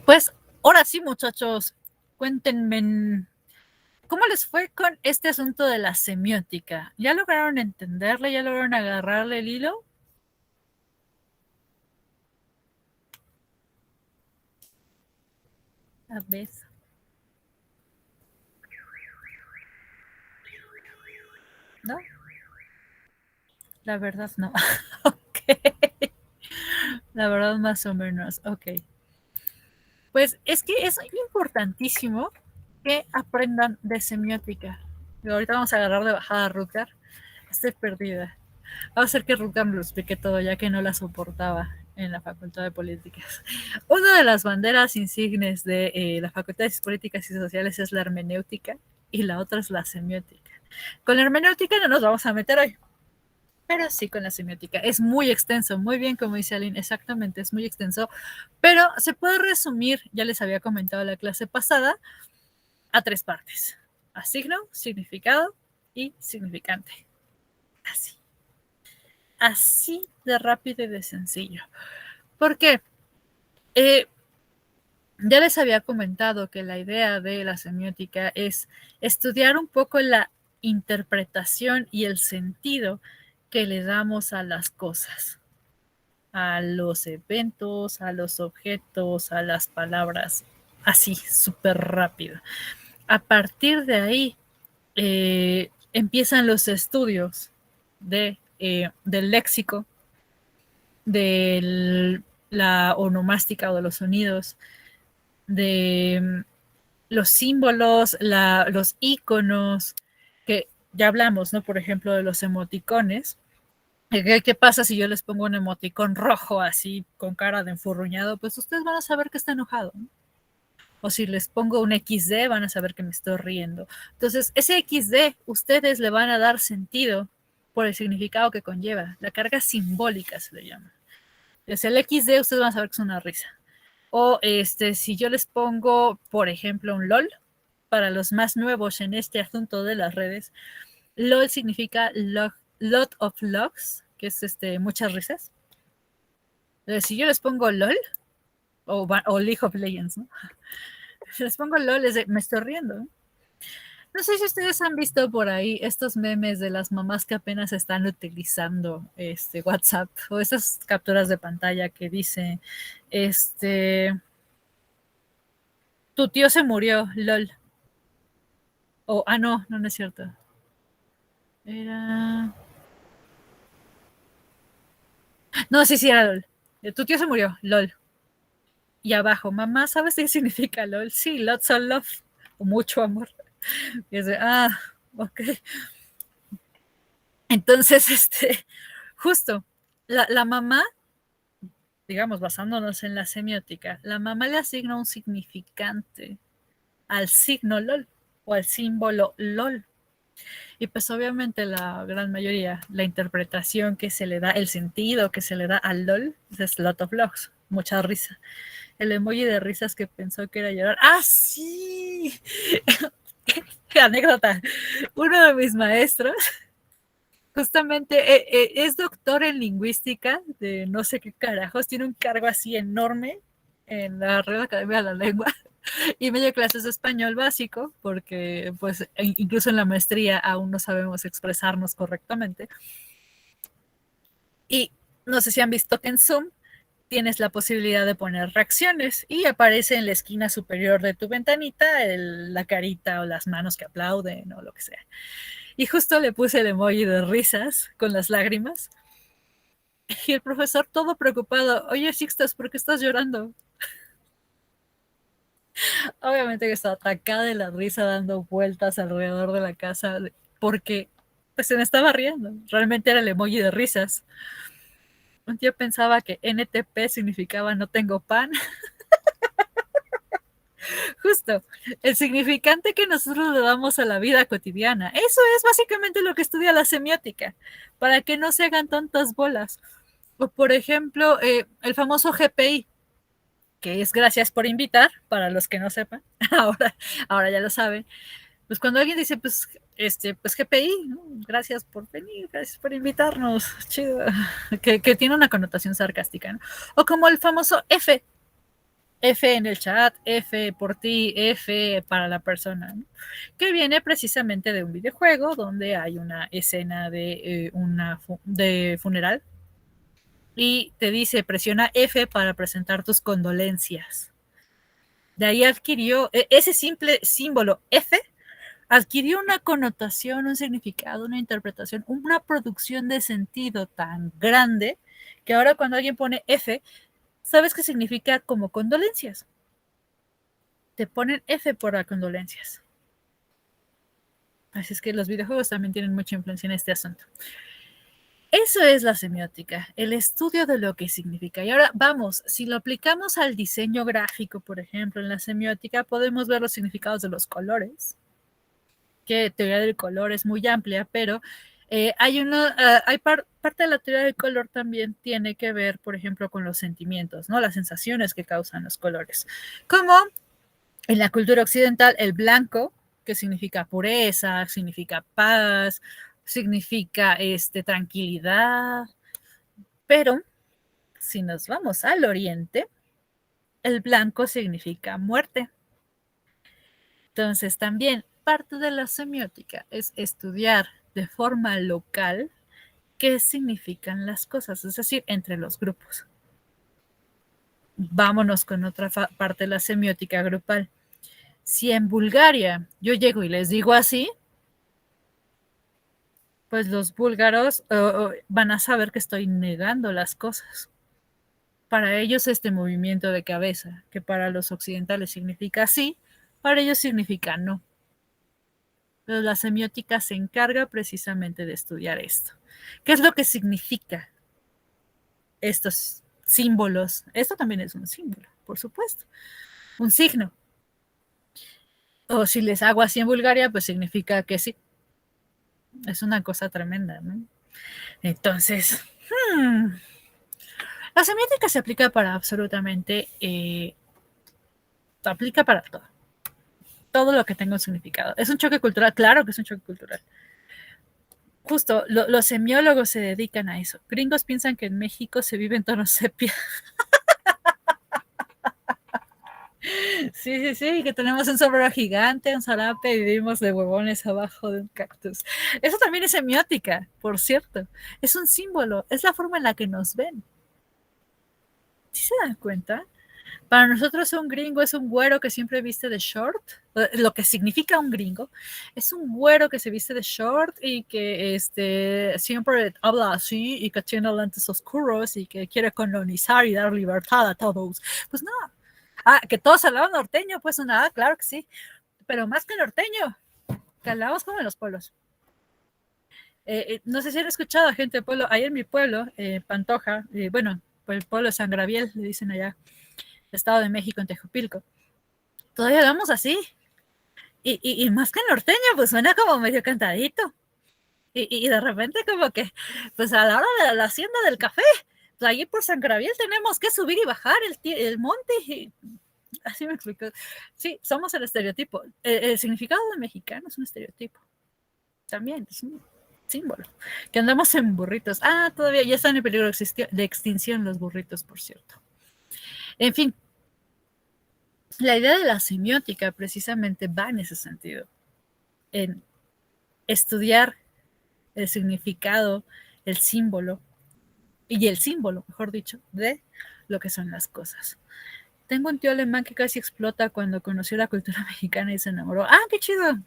Pues ahora sí, muchachos, cuéntenme cómo les fue con este asunto de la semiótica. ¿Ya lograron entenderle? ¿Ya lograron agarrarle el hilo? A ver. ¿No? La verdad no. Ok. La verdad más o menos. Ok. Pues es que es importantísimo que aprendan de semiótica. Y ahorita vamos a agarrar de bajada a Rutger. Estoy perdida. Va a ser que Rutger me lo explique todo, ya que no la soportaba en la Facultad de Políticas. Una de las banderas insignes de la Facultad de Políticas y Sociales es la hermenéutica y la otra es la semiótica. Con la hermenéutica no nos vamos a meter hoy, pero sí con la semiótica. Es muy extenso, muy bien como dice Aline, exactamente, es muy extenso, pero se puede resumir, ya les había comentado la clase pasada, a tres partes. A signo, significado y significante. Así. Así de rápido y de sencillo. ¿Por qué? Ya les había comentado que la idea de la semiótica es estudiar un poco la interpretación y el sentido que le damos a las cosas, a los eventos, a los objetos, a las palabras, así, súper rápido. A partir de ahí empiezan los estudios del léxico, de la onomástica o de los sonidos, de los símbolos, los iconos, que ya hablamos, ¿no? Por ejemplo, de los emoticones. ¿Qué pasa si yo les pongo un emoticón rojo así con cara de enfurruñado? Pues ustedes van a saber que está enojado, ¿no? O si les pongo un XD, van a saber que me estoy riendo. Entonces, ese XD, ustedes le van a dar sentido por el significado que conlleva. La carga simbólica se le llama. Entonces, el XD, ustedes van a saber que es una risa. O si yo les pongo, por ejemplo, un LOL, para los más nuevos en este asunto de las redes, LOL significa lot of logs, que es muchas risas. Entonces, si yo les pongo LOL, o League of Legends, ¿no? Si les pongo LOL, me estoy riendo. No sé si ustedes han visto por ahí estos memes de las mamás que apenas están utilizando WhatsApp o esas capturas de pantalla que dice, tu tío se murió, LOL. O, no es cierto. Era... No, sí, era LOL. Tu tío se murió, LOL. Y abajo, mamá, ¿sabes qué significa LOL? Sí, lots of love. O mucho amor. Y es de, ok. Entonces, justo, la mamá, digamos, basándonos en la semiótica, la mamá le asigna un significante al signo LOL o al símbolo LOL. Y pues obviamente la gran mayoría, la interpretación que se le da, el sentido que se le da al LOL es lot of logs, mucha risa. El emoji de risas que pensó que era llorar. ¡Ah, sí! Anécdota. Uno de mis maestros justamente es doctor en lingüística de no sé qué carajos, tiene un cargo así enorme en la Real Academia de la Lengua y me dio clases de español básico porque pues incluso en la maestría aún no sabemos expresarnos correctamente. Y no sé si han visto que en Zoom tienes la posibilidad de poner reacciones y aparece en la esquina superior de tu ventanita la carita o las manos que aplauden o lo que sea. Y justo le puse el emoji de risas con las lágrimas. Y el profesor todo preocupado, oye Sixtas, ¿por qué estás llorando? Obviamente que estaba atacada de la risa dando vueltas alrededor de la casa porque pues se me estaba riendo. Realmente era el emoji de risas. Un tío pensaba que NTP significaba no tengo pan. Justo, el significante que nosotros le damos a la vida cotidiana. Eso es básicamente lo que estudia la semiótica, para que no se hagan tantas bolas. O por ejemplo, el famoso GPI, que es gracias por invitar, para los que no sepan, ahora ya lo saben. Pues cuando alguien dice, pues GPI, ¿no? Gracias por venir, gracias por invitarnos, chido, que tiene una connotación sarcástica, ¿no? O como el famoso F, F en el chat, F por ti, F para la persona, ¿no? Que viene precisamente de un videojuego donde hay una escena de funeral y te dice presiona F para presentar tus condolencias. De ahí adquirió ese simple símbolo F, adquirió una connotación, un significado, una interpretación, una producción de sentido tan grande que ahora cuando alguien pone F, sabes qué significa como condolencias. Te ponen F por condolencias. Así es que los videojuegos también tienen mucha influencia en este asunto. Eso es la semiótica, el estudio de lo que significa. Y ahora vamos, si lo aplicamos al diseño gráfico, por ejemplo, en la semiótica, podemos ver los significados de los colores, que teoría del color es muy amplia, pero parte de la teoría del color también tiene que ver, por ejemplo, con los sentimientos, ¿no? Las sensaciones que causan los colores. Como en la cultura occidental, el blanco, que significa pureza, significa paz, significa tranquilidad, pero si nos vamos al oriente, el blanco significa muerte. Entonces también parte de la semiótica es estudiar de forma local qué significan las cosas, es decir, entre los grupos. Vámonos con otra parte de la semiótica grupal. Si en Bulgaria yo llego y les digo así, pues los búlgaros van a saber que estoy negando las cosas. Para ellos este movimiento de cabeza, que para los occidentales significa sí, para ellos significa no. Pero la semiótica se encarga precisamente de estudiar esto. ¿Qué es lo que significa estos símbolos? Esto también es un símbolo, por supuesto, un signo. O si les hago así en Bulgaria, pues significa que sí. Es una cosa tremenda, ¿no? Entonces, la semiótica se aplica para absolutamente, se aplica para todo. Todo lo que tenga un significado. ¿Es un choque cultural? Claro que es un choque cultural. Justo, los semiólogos se dedican a eso. Gringos piensan que en México se vive en tono sepia. Sí, sí, sí, que tenemos un sombrero gigante, un zarape y vivimos de huevones abajo de un cactus. Eso también es semiótica, por cierto. Es un símbolo, es la forma en la que nos ven. ¿Sí se dan cuenta? Para nosotros un gringo es un güero que siempre viste de short. Lo que significa un gringo es un güero que se viste de short y que siempre habla así y que tiene lentes oscuros y que quiere colonizar y dar libertad a todos. Pues no. Ah, que todos hablaban norteño, pues nada, claro que sí. Pero más que norteño, que hablamos como en los pueblos. No sé si han escuchado a gente de pueblo. Ahí en mi pueblo, Pantoja, bueno, pues el pueblo de San Gabriel, le dicen allá, Estado de México, en Tejupilco. Todavía hablamos así. Y más que norteño, pues suena como medio cantadito. Y de repente como que, pues a la hora de la hacienda del café, pues allí por San Gabriel tenemos que subir y bajar el monte. Y así me explicó. Sí, somos el estereotipo. El significado de mexicano es un estereotipo. También es un símbolo. Que andamos en burritos. Ah, todavía ya están en peligro de extinción los burritos, por cierto. En fin, la idea de la semiótica precisamente va en ese sentido, en estudiar el significado, el símbolo, mejor dicho, de lo que son las cosas. Tengo un tío alemán que casi explota cuando conoció la cultura mexicana y se enamoró. ¡Ah, qué chido!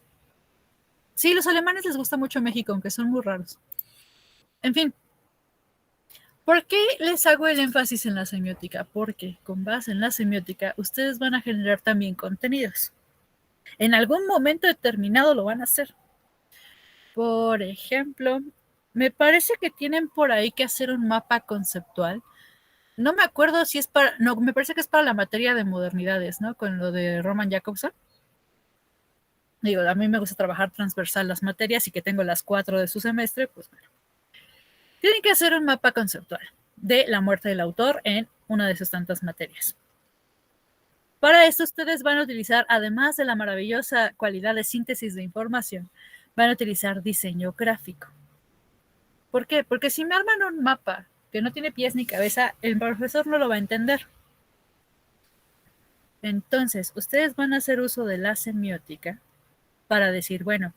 Sí, los alemanes les gusta mucho México, aunque son muy raros. En fin, ¿por qué les hago el énfasis en la semiótica? Porque con base en la semiótica, ustedes van a generar también contenidos. En algún momento determinado lo van a hacer. Por ejemplo, me parece que tienen por ahí que hacer un mapa conceptual. No me acuerdo si es para, no, me parece que es para la materia de modernidades, ¿no? Con lo de Roman Jakobson. Digo, a mí me gusta trabajar transversal las materias y que tengo las 4 de su semestre, pues bueno. Tienen que hacer un mapa conceptual de la muerte del autor en una de sus tantas materias. Para esto ustedes van a utilizar, además de la maravillosa cualidad de síntesis de información, van a utilizar diseño gráfico. ¿Por qué? Porque si me arman un mapa que no tiene pies ni cabeza, el profesor no lo va a entender. Entonces, ustedes van a hacer uso de la semiótica para decir, bueno,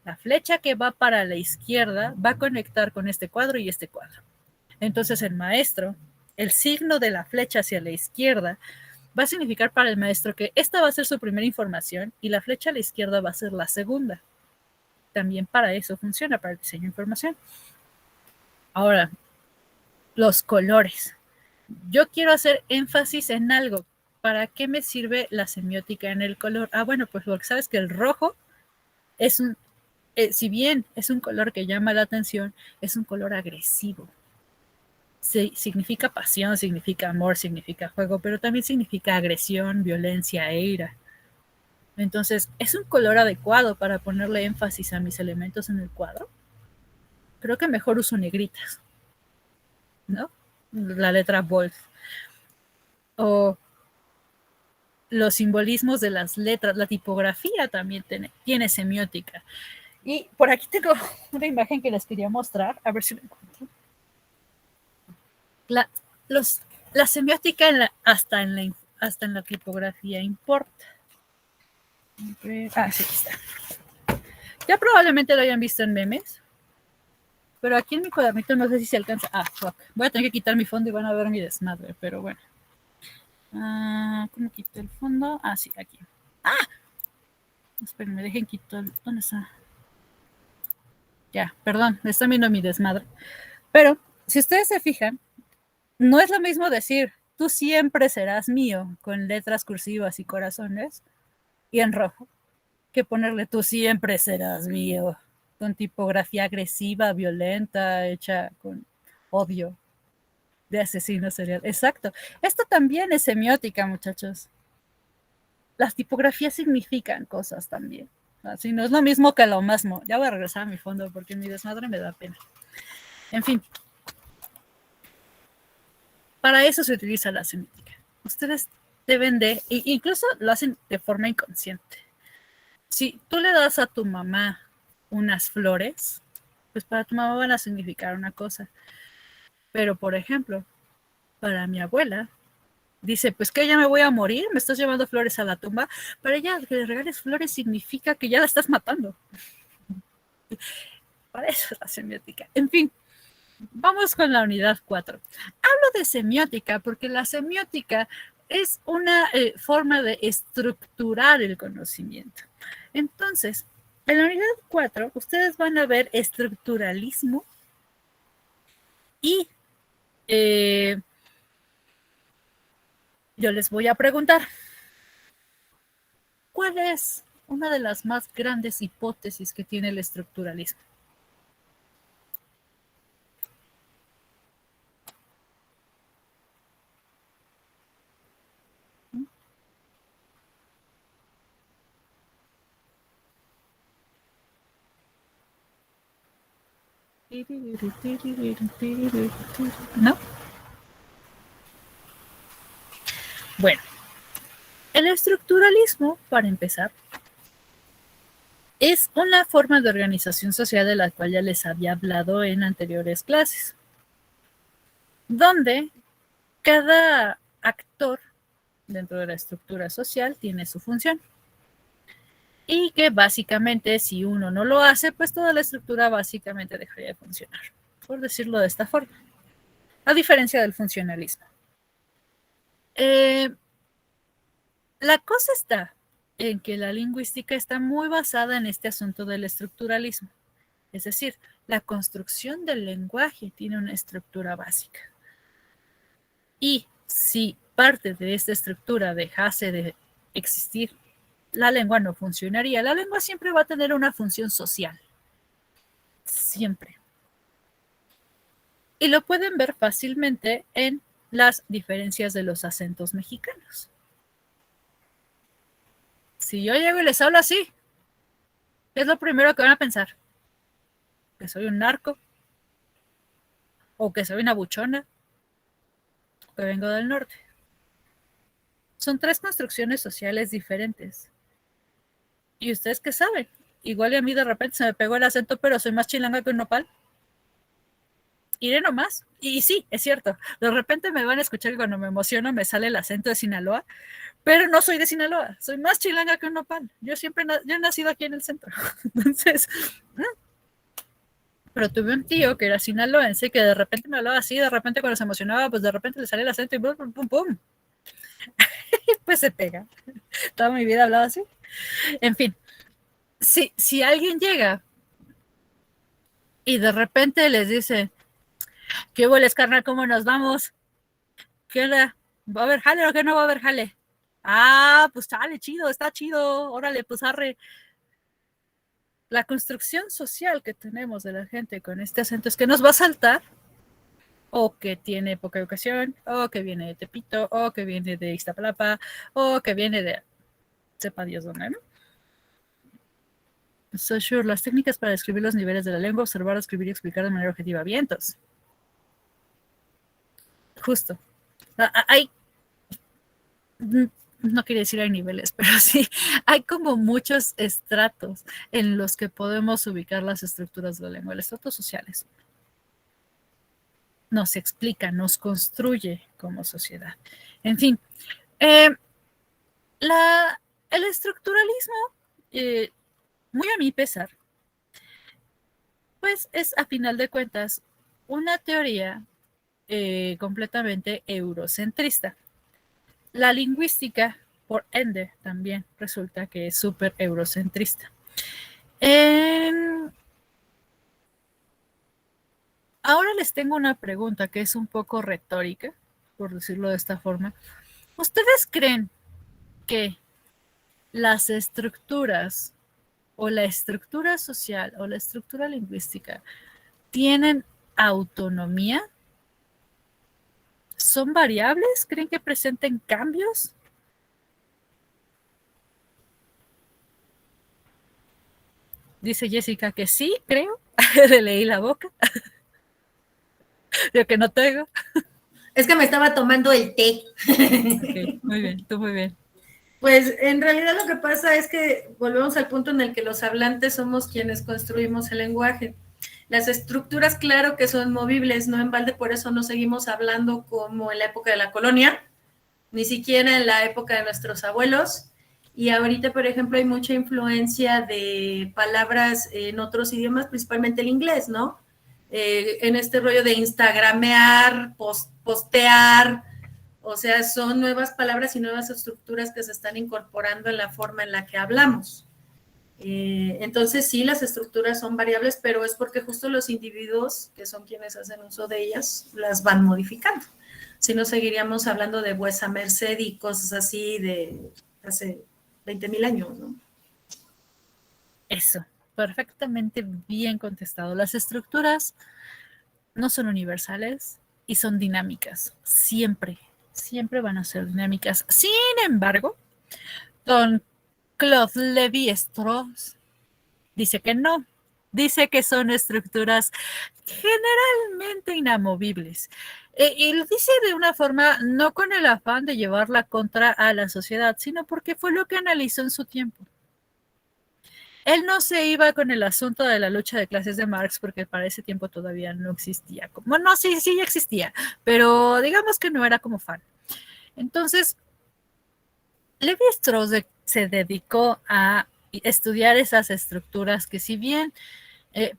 la flecha que va para la izquierda va a conectar con este cuadro y este cuadro. Entonces, el maestro, el signo de la flecha hacia la izquierda va a significar para el maestro que esta va a ser su primera información y la flecha a la izquierda va a ser la segunda. También para eso funciona, para el diseño de información. Ahora, los colores. Yo quiero hacer énfasis en algo. ¿Para qué me sirve la semiótica en el color? Ah, bueno, pues porque sabes que el rojo es un, si bien es un color que llama la atención, es un color agresivo. Significa pasión, significa amor, significa juego, pero también significa agresión, violencia e ira. Entonces, ¿es un color adecuado para ponerle énfasis a mis elementos en el cuadro? Creo que mejor uso negritas, ¿no? La letra bold. O los simbolismos de las letras, la tipografía también tiene semiótica. Y por aquí tengo una imagen que les quería mostrar, a ver si lo encuentro. La, la semiótica hasta en la tipografía importa. Ah, sí, aquí está. Ya probablemente lo hayan visto en memes, pero aquí en mi cuadernito no sé si se alcanza. Ah, fuck. Voy a tener que quitar mi fondo y van a ver mi desmadre, pero bueno. ¿Cómo quito el fondo? Ah, sí, aquí. ¡Ah! Esperen, me dejen quitar. ¿Dónde está? Ya, perdón, están viendo mi desmadre. Pero, si ustedes se fijan, no es lo mismo decir, tú siempre serás mío, con letras cursivas y corazones, y en rojo, que ponerle tú siempre serás mío, con tipografía agresiva, violenta, hecha con odio de asesino serial. Exacto. Esto también es semiótica, muchachos. Las tipografías significan cosas también. Así no es lo mismo que lo mismo. Ya voy a regresar a mi fondo porque mi desmadre me da pena. En fin, para eso se utiliza la semiótica. Ustedes deben de, incluso lo hacen de forma inconsciente. Si tú le das a tu mamá unas flores, pues para tu mamá van a significar una cosa. Pero, por ejemplo, para mi abuela, dice, pues que ya me voy a morir, me estás llevando flores a la tumba. Para ella, que le regales flores significa que ya la estás matando. Para eso es la semiótica. En fin, vamos con la unidad 4. Hablo de semiótica porque la semiótica es una forma de estructurar el conocimiento. Entonces, en la unidad 4, ustedes van a ver estructuralismo y yo les voy a preguntar, ¿cuál es una de las más grandes hipótesis que tiene el estructuralismo? ¿No? Bueno, el estructuralismo, para empezar, es una forma de organización social de la cual ya les había hablado en anteriores clases, donde cada actor dentro de la estructura social tiene su función. Y que básicamente si uno no lo hace, pues toda la estructura básicamente dejaría de funcionar, por decirlo de esta forma, a diferencia del funcionalismo. La cosa está en que la lingüística está muy basada en este asunto del estructuralismo. Es decir, la construcción del lenguaje tiene una estructura básica. Y si parte de esta estructura dejase de existir, la lengua no funcionaría. La lengua siempre va a tener una función social. Siempre. Y lo pueden ver fácilmente en las diferencias de los acentos mexicanos. Si yo llego y les hablo así, ¿qué es lo primero que van a pensar? ¿Que soy un narco? ¿O que soy una buchona? ¿O que vengo del norte? Son tres construcciones sociales diferentes. ¿Y ustedes qué saben? Igual y a mí de repente se me pegó el acento, pero soy más chilanga que un nopal. iré nomás. Y sí, es cierto, de repente me van a escuchar que cuando me emociono me sale el acento de Sinaloa, pero no soy de Sinaloa, soy más chilanga que un nopal. Yo siempre, yo he nacido aquí en el centro. Entonces, pero tuve un tío que era sinaloense que de repente me hablaba así, de repente cuando se emocionaba, pues de repente le salía el acento y pum, pum, pum, pum. Pues se pega. Toda mi vida hablaba así. En fin, si alguien llega y de repente les dice, ¿qué hueles, carnal? ¿Cómo nos vamos? ¿Qué onda? ¿Va a haber jale o qué no va a haber jale? Ah, pues sale, chido, está chido, órale, pues arre. La construcción social que tenemos de la gente con este acento es que nos va a saltar, o que tiene poca educación, o que viene de Tepito, o que viene de Iztapalapa, o que viene de sepa Dios dónde, ¿no? So sure, las técnicas para describir los niveles de la lengua, observar, escribir y explicar de manera objetiva. Vientos. Justo. Hay, no quería decir hay niveles, pero sí, hay como muchos estratos en los que podemos ubicar las estructuras de la lengua. El estrato social es nos explica, nos construye como sociedad. En fin, eh, el estructuralismo, muy a mi pesar, pues es a final de cuentas una teoría completamente eurocentrista. La lingüística, por ende, también resulta que es súper eurocentrista. Ahora les tengo una pregunta que es un poco retórica, por decirlo de esta forma. ¿Ustedes creen que las estructuras o la estructura social o la estructura lingüística tienen autonomía? ¿Son variables? ¿Creen que presenten cambios? Dice Jessica que sí, creo. Le leí la boca. Yo que no tengo. Es que me estaba tomando el té. Okay, muy bien, tú muy bien. Pues en realidad lo que pasa es que volvemos al punto en el que los hablantes somos quienes construimos el lenguaje. Las estructuras, claro que son movibles, no en balde, por eso no seguimos hablando como en la época de la colonia, ni siquiera en la época de nuestros abuelos. Y ahorita, por ejemplo, hay mucha influencia de palabras en otros idiomas, principalmente el inglés, ¿no? En este rollo de instagramear, postear, o sea, son nuevas palabras y nuevas estructuras que se están incorporando en la forma en la que hablamos. Entonces, sí, las estructuras son variables, pero es porque justo los individuos, que son quienes hacen uso de ellas, las van modificando. Si no, seguiríamos hablando de vuesa merced y cosas así de hace 20,000 años, ¿no? Eso, perfectamente bien contestado. Las estructuras no son universales y son dinámicas. Siempre, siempre van a ser dinámicas. Sin embargo, don Claude Lévi-Strauss dice que no. Dice que son estructuras generalmente inamovibles. Y lo dice de una forma no con el afán de llevarla contra a la sociedad, sino porque fue lo que analizó en su tiempo. Él no se iba con el asunto de la lucha de clases de Marx porque para ese tiempo todavía no existía. Bueno, sí, sí ya existía, pero digamos que no era como fan. Entonces, Levi-Strauss se dedicó a estudiar esas estructuras que si bien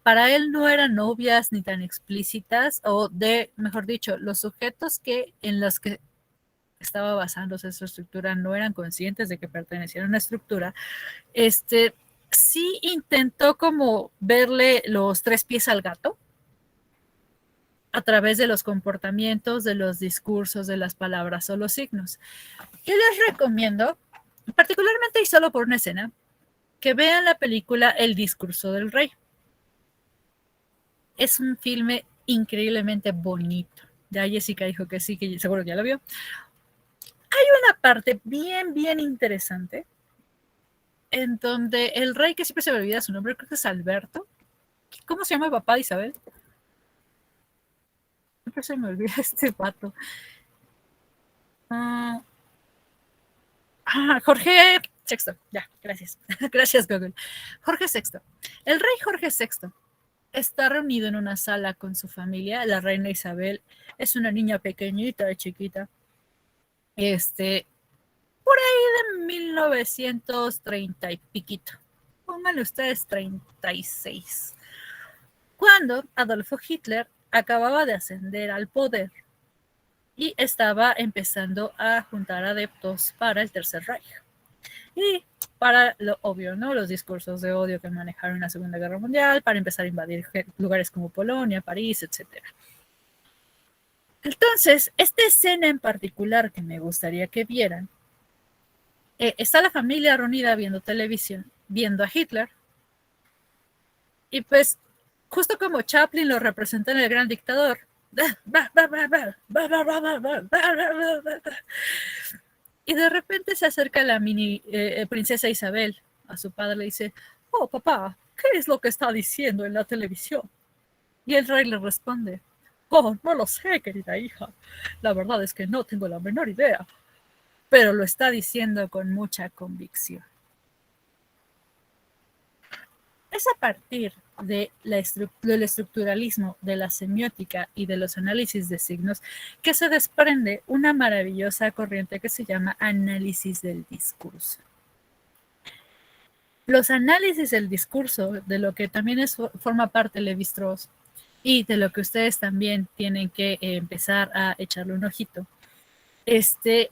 para él no eran obvias ni tan explícitas, o mejor dicho, los sujetos en los que estaba basándose esa estructura no eran conscientes de que pertenecían a una estructura, sí intentó como verle los tres pies al gato a través de los comportamientos, de los discursos, de las palabras o los signos. Yo les recomiendo, particularmente y solo por una escena, que vean la película El discurso del rey. Es un filme increíblemente bonito. Ya Jessica dijo que sí, que seguro que ya lo vio. Hay una parte bien, bien interesante en donde el rey, que siempre se me olvida su nombre, creo que es Alberto. ¿Cómo se llama el papá de Isabel? Siempre se me olvida este pato. Jorge VI. Ya, gracias. Gracias, Google. Jorge VI. El rey Jorge VI está reunido en una sala con su familia. La reina Isabel es una niña pequeñita, chiquita. Por ahí de 1930 y piquito. Pónganle ustedes 36. Cuando Adolfo Hitler acababa de ascender al poder y estaba empezando a juntar adeptos para el Tercer Reich. Y para lo obvio, ¿no? Los discursos de odio que manejaron en la Segunda Guerra Mundial, para empezar a invadir lugares como Polonia, París, etc. Entonces, esta escena en particular que me gustaría que vieran, está la familia reunida viendo televisión, viendo a Hitler, y pues, justo como Chaplin lo representa en El Gran Dictador, y de repente se acerca la mini princesa Isabel a su padre, le dice: oh papá, ¿qué es lo que está diciendo en la televisión? Y el rey le responde: oh, no lo sé, querida hija, la verdad es que no tengo la menor idea, pero lo está diciendo con mucha convicción. Es a partir del estructuralismo, de la semiótica y de los análisis de signos que se desprende una maravillosa corriente que se llama análisis del discurso. Los análisis del discurso, de lo que también forma parte Lévi-Strauss y de lo que ustedes también tienen que empezar a echarle un ojito, te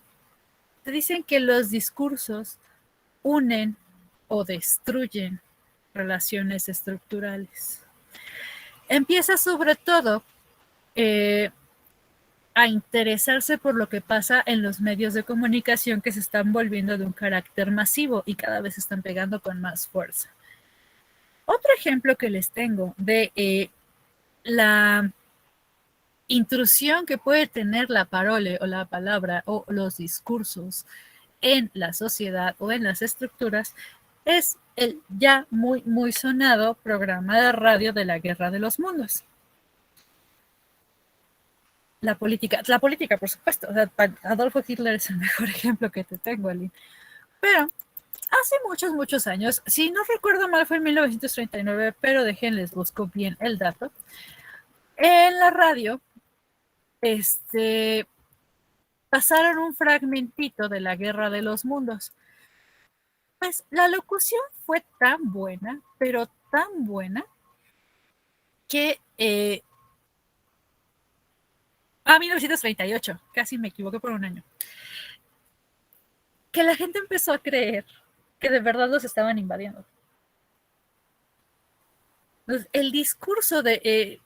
dicen que los discursos unen o destruyen relaciones estructurales. Empieza sobre todo a interesarse por lo que pasa en los medios de comunicación que se están volviendo de un carácter masivo y cada vez están pegando con más fuerza. Otro ejemplo que les tengo de la intrusión que puede tener la parole o la palabra o los discursos en la sociedad o en las estructuras es el ya muy, muy sonado programa de radio de la Guerra de los Mundos. La política, por supuesto. O sea, Adolfo Hitler es el mejor ejemplo que te tengo, Aline. Pero hace muchos, muchos años, si no recuerdo mal, fue en 1939, pero déjenles busco bien el dato. En la radio, pasaron un fragmentito de la Guerra de los Mundos. Pues la locución fue tan buena, pero tan buena, que 1938, casi me equivoqué por un año, que la gente empezó a creer que de verdad los estaban invadiendo. Entonces, el discurso del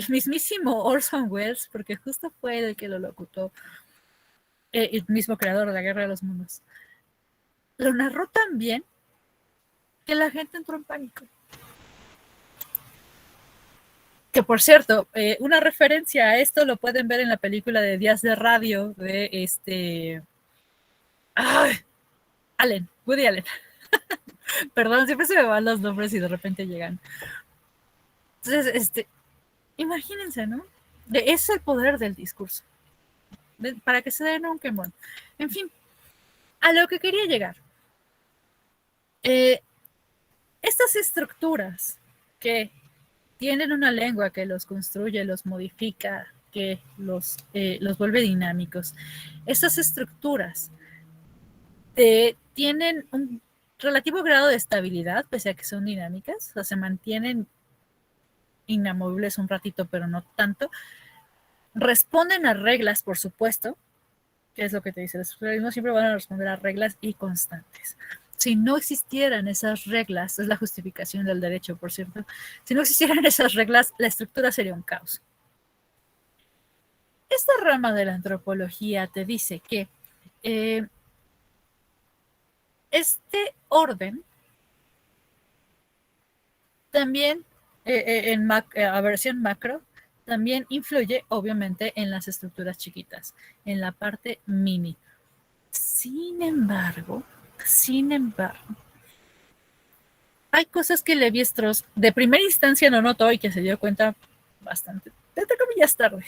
mismísimo Orson Welles, porque justo fue el que lo locutó, el mismo creador de la Guerra de los Mundos, lo narró tan bien que la gente entró en pánico. Que por cierto, una referencia a esto lo pueden ver en la película de Días de Radio de Woody Allen. Perdón, siempre se me van los nombres y de repente llegan. Entonces, imagínense, ¿no? Es el poder del discurso. Para que se den un quemón. En fin, a lo que quería llegar. Estas estructuras que tienen una lengua que los construye, los modifica, que los vuelve dinámicos. Estas estructuras tienen un relativo grado de estabilidad, pese a que son dinámicas, o sea, se mantienen inamovibles un ratito, pero no tanto. Responden a reglas, por supuesto, que es lo que te dice, los estructuralismos siempre van a responder a reglas y constantes. Si no existieran esas reglas, es la justificación del derecho, por cierto, si no existieran esas reglas, la estructura sería un caos. Esta rama de la antropología te dice que este orden también, a versión macro, también influye, obviamente, en las estructuras chiquitas, en la parte mini. Sin embargo, hay cosas que Lévi-Strauss de primera instancia no notó y que se dio cuenta bastante, entre comillas, tarde,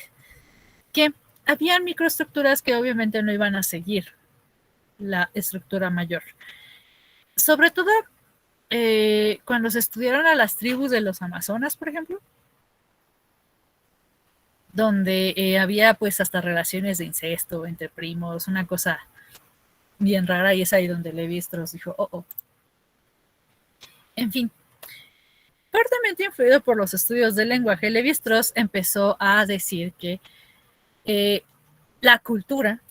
que había microestructuras que obviamente no iban a seguir la estructura mayor. Sobre todo cuando se estudiaron a las tribus de los Amazonas, por ejemplo, donde había pues hasta relaciones de incesto entre primos, una cosa bien rara, y es ahí donde Levi-Strauss dijo, oh. En fin, fuertemente influido por los estudios del lenguaje, Levi-Strauss empezó a decir que la cultura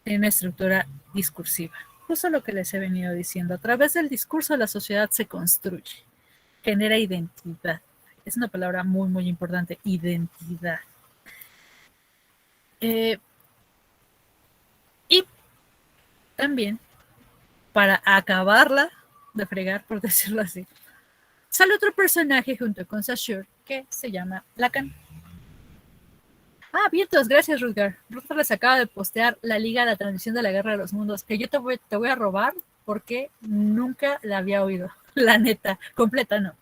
tiene una estructura discursiva. Justo lo que les he venido diciendo. A través del discurso la sociedad se construye, genera identidad. Es una palabra muy, muy importante, identidad. Y también, para acabarla de fregar, por decirlo así, sale otro personaje junto con Saussure que se llama Lacan. Vientos, gracias, Rutger. Rutger les acaba de postear la Liga de la Transición de la Guerra de los Mundos, que yo te voy a robar porque nunca la había oído. La neta, completa no.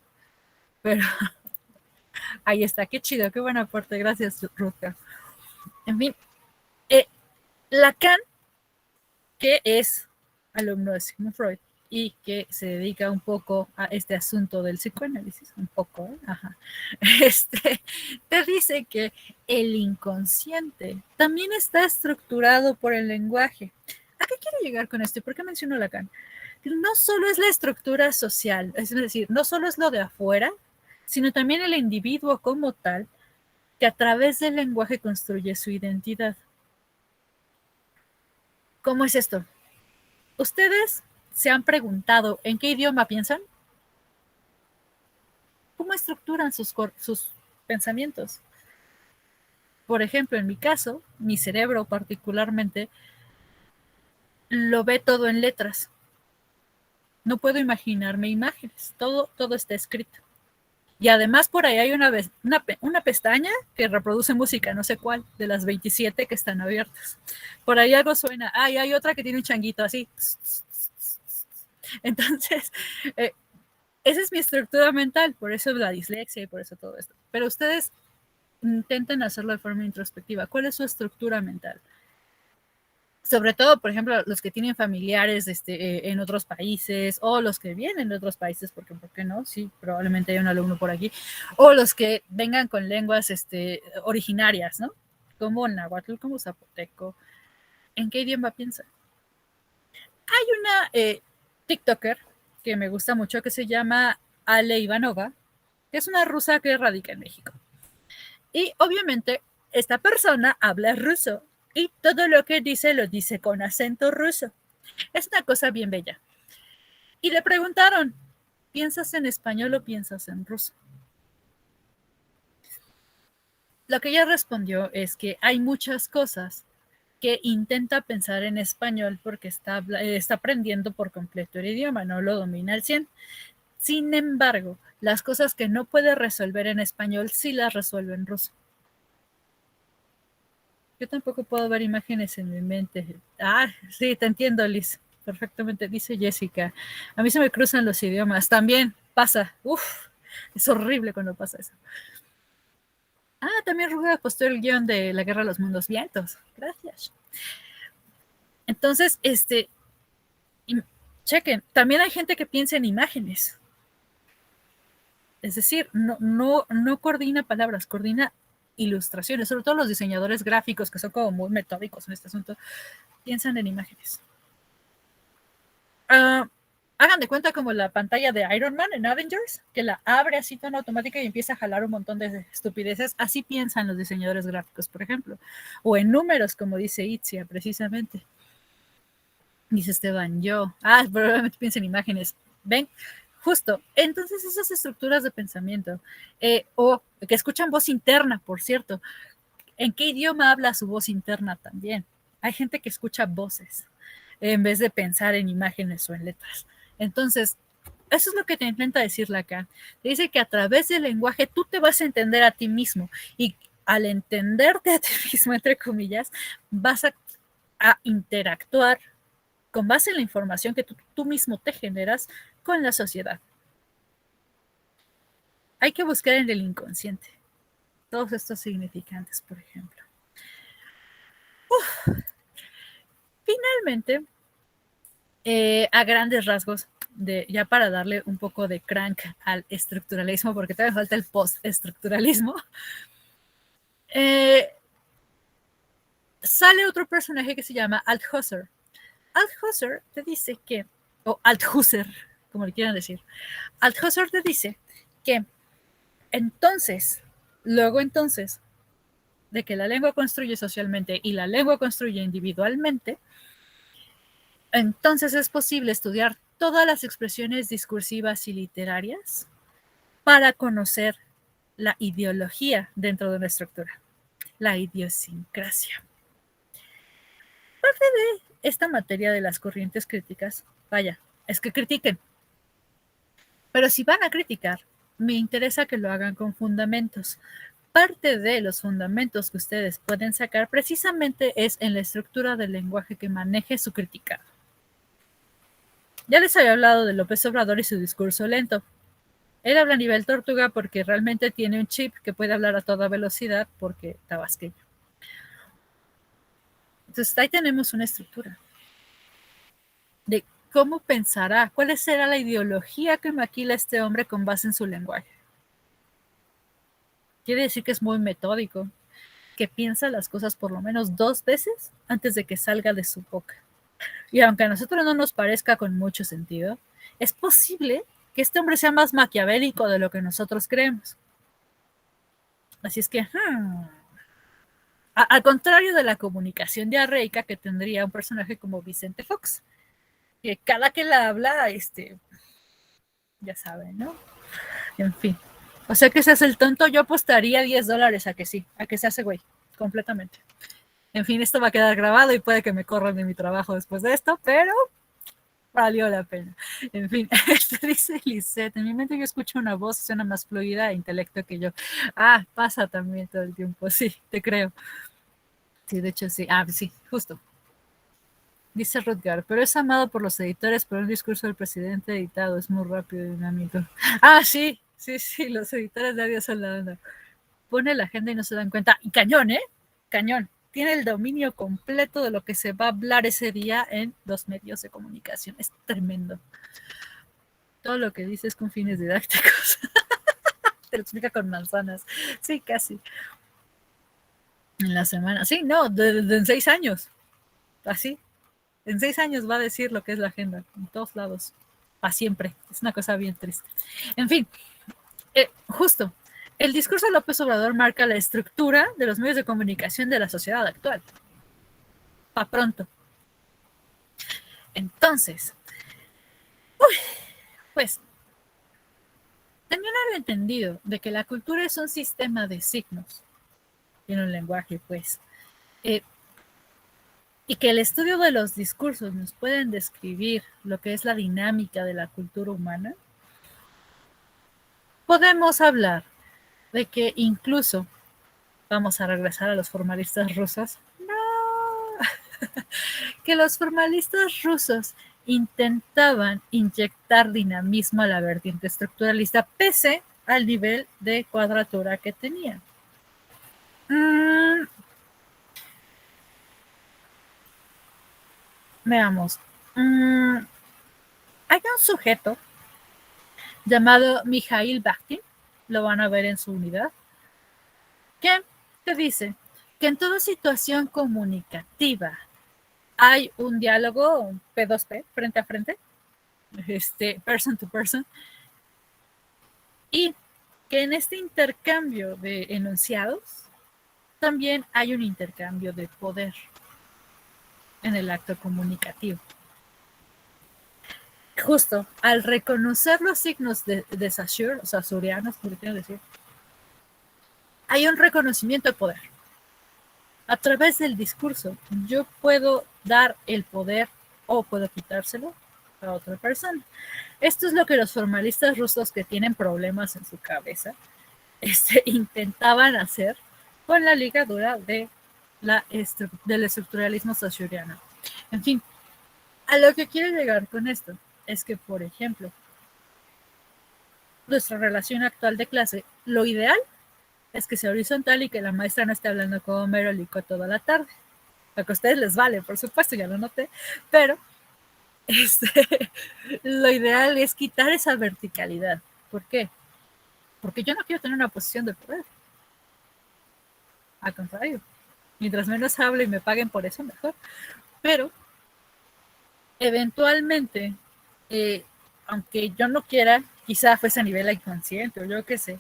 Pero ahí está, qué chido, qué buen aporte. Gracias, Rutger. En fin, Lacan, que es alumno de Sigmund Freud y que se dedica un poco a este asunto del psicoanálisis, un poco, ajá, te dice que el inconsciente también está estructurado por el lenguaje. ¿A qué quiero llegar con esto? ¿Por qué menciono Lacan? No solo es la estructura social, es decir, no solo es lo de afuera, sino también el individuo como tal, que a través del lenguaje construye su identidad. ¿Cómo es esto? ¿Ustedes se han preguntado en qué idioma piensan? ¿Cómo estructuran sus pensamientos? Por ejemplo, en mi caso, mi cerebro particularmente lo ve todo en letras. No puedo imaginarme imágenes, todo está escrito. Y además por ahí hay una pestaña que reproduce música, no sé cuál, de las 27 que están abiertas. Por ahí algo suena. Y hay otra que tiene un changuito así. Entonces, esa es mi estructura mental, por eso la dislexia y por eso todo esto. Pero ustedes intenten hacerlo de forma introspectiva. ¿Cuál es su estructura mental? Sobre todo, por ejemplo, los que tienen familiares en otros países, o los que vienen de otros países, porque ¿por qué no? Sí, probablemente hay un alumno por aquí, o los que vengan con lenguas originarias, ¿no? Como náhuatl, como zapoteco. ¿En qué idioma piensan? Hay una TikToker que me gusta mucho que se llama Ale Ivanova, que es una rusa que radica en México. Y obviamente esta persona habla ruso y todo lo que dice lo dice con acento ruso. Es una cosa bien bella. Y le preguntaron, ¿piensas en español o piensas en ruso? Lo que ella respondió es que hay muchas cosas que intenta pensar en español porque está aprendiendo por completo el idioma, no lo domina al 100. Sin embargo, las cosas que no puede resolver en español sí las resuelve en ruso. Yo tampoco puedo ver imágenes en mi mente. Sí, te entiendo, Liz. Perfectamente, dice Jessica. A mí se me cruzan los idiomas. También pasa. Es horrible cuando pasa eso. También Ruga postó el guión de La Guerra de los Mundos Vientos. Gracias. Entonces, chequen, también hay gente que piensa en imágenes. Es decir, no coordina palabras, coordina ilustraciones, sobre todo los diseñadores gráficos que son como muy metódicos en este asunto, piensan en imágenes. Hagan de cuenta como la pantalla de Iron Man en Avengers, que la abre así tan automática y empieza a jalar un montón de estupideces. Así piensan los diseñadores gráficos, por ejemplo. O en números, como dice Itzia, precisamente. Dice Esteban, probablemente piensa en imágenes. ¿Ven? Justo. Entonces esas estructuras de pensamiento, o que escuchan voz interna, por cierto. ¿En qué idioma habla su voz interna también? Hay gente que escucha voces en vez de pensar en imágenes o en letras. Entonces, eso es lo que te intenta decir Lacan. Te dice que a través del lenguaje tú te vas a entender a ti mismo y al entenderte a ti mismo, entre comillas, vas a interactuar con base en la información que tú mismo te generas con la sociedad. Hay que buscar en el inconsciente todos estos significantes, por ejemplo. Finalmente, a grandes rasgos, ya para darle un poco de crank al estructuralismo, porque todavía falta el post-estructuralismo, sale otro personaje que se llama Althusser. Althusser te dice que, o Althusser, como le quieran decir, Althusser te dice que luego entonces, de que la lengua construye socialmente y la lengua construye individualmente, entonces es posible estudiar todas las expresiones discursivas y literarias para conocer la ideología dentro de una estructura, la idiosincrasia. Parte de esta materia de las corrientes críticas, vaya, es que critiquen. Pero si van a criticar, me interesa que lo hagan con fundamentos. Parte de los fundamentos que ustedes pueden sacar precisamente es en la estructura del lenguaje que maneje su crítica. Ya les había hablado de López Obrador y su discurso lento. Él habla a nivel tortuga porque realmente tiene un chip que puede hablar a toda velocidad porque tabasqueño. Entonces ahí tenemos una estructura de cómo pensará, cuál será la ideología que maquila este hombre con base en su lenguaje. Quiere decir que es muy metódico, que piensa las cosas por lo menos 2 veces antes de que salga de su boca. Y aunque a nosotros no nos parezca con mucho sentido, es posible que este hombre sea más maquiavélico de lo que nosotros creemos. Así es que, al contrario de la comunicación diarreica que tendría un personaje como Vicente Fox, que cada que la habla, ya saben, ¿no? En fin. O sea que se hace el tonto, yo apostaría $10 a que sí, a que se hace güey, completamente. En fin, esto va a quedar grabado y puede que me corran de mi trabajo después de esto, pero valió la pena. En fin, dice Lisette, en mi mente yo escucho una voz, suena más fluida e intelecto que yo. Ah, pasa también todo el tiempo, sí, te creo. Sí, de hecho sí. Ah, sí, justo. Dice Rutger, pero es amado por los editores, pero un discurso del presidente editado es muy rápido y dinámico. Ah, sí, los editores de audio son la onda. Pone la agenda y no se dan cuenta. Y cañón, ¿eh? Cañón. Tiene el dominio completo de lo que se va a hablar ese día en los medios de comunicación. Es tremendo. Todo lo que dice es con fines didácticos. Te lo explica con manzanas. Sí, casi. En la semana. Sí, no, en 6 años. Así. En 6 años va a decir lo que es la agenda, en todos lados, para siempre. Es una cosa bien triste. En fin, justo, el discurso de López Obrador marca la estructura de los medios de comunicación de la sociedad actual. Pa' pronto. Entonces, pues, también haber entendido de que la cultura es un sistema de signos, tiene un lenguaje, pues, y que el estudio de los discursos nos pueden describir lo que es la dinámica de la cultura humana, podemos hablar de que incluso vamos a regresar a los formalistas rusos. No, que los formalistas rusos intentaban inyectar dinamismo a la vertiente estructuralista pese al nivel de cuadratura que tenían. Veamos. Hay un sujeto llamado Mikhail Bakhtin, lo van a ver en su unidad, que te dice que en toda situación comunicativa hay un diálogo P2P, frente a frente, person to person, y que en este intercambio de enunciados también hay un intercambio de poder en el acto comunicativo. Justo al reconocer los signos de Saussure, o sea, saussureanos, como quiero decir, hay un reconocimiento de poder. A través del discurso, yo puedo dar el poder o puedo quitárselo a otra persona. Esto es lo que los formalistas rusos que tienen problemas en su cabeza intentaban hacer con la ligadura del estructuralismo saussuriano. En fin, a lo que quiero llegar con esto es que, por ejemplo, nuestra relación actual de clase, lo ideal es que sea horizontal y que la maestra no esté hablando como merolico toda la tarde. Lo que a ustedes les vale, por supuesto, ya lo noté, pero lo ideal es quitar esa verticalidad. ¿Por qué? Porque yo no quiero tener una posición de poder. Al contrario, mientras menos hable y me paguen por eso, mejor. Pero, eventualmente, aunque yo no quiera, quizá fuese a nivel inconsciente o yo qué sé,